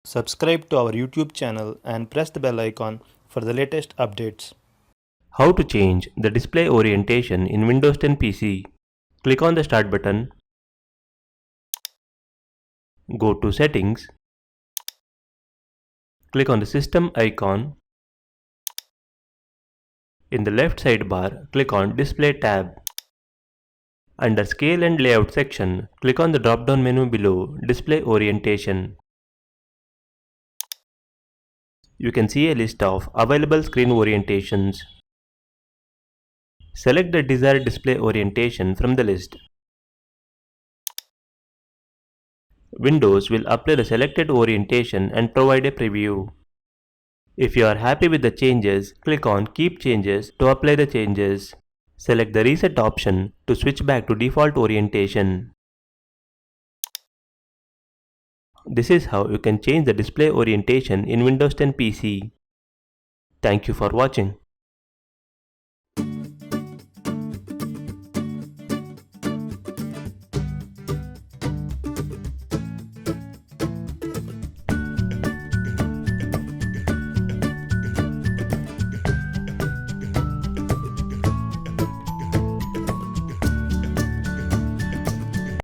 Subscribe to our YouTube channel and press the bell icon for the latest updates. How to change the display orientation in Windows 10 PC. Click on the Start button. Go to Settings. Click on the System icon. In the left sidebar, click on Display tab. Under Scale and Layout section, click on the drop-down menu below Display Orientation. You can see a list of available screen orientations. Select the desired display orientation from the list. Windows will apply the selected orientation and provide a preview. If you are happy with the changes, click on Keep Changes to apply the changes. Select the Reset option to switch back to default orientation. This is how you can change the display orientation in Windows 10 PC. Thank you for watching.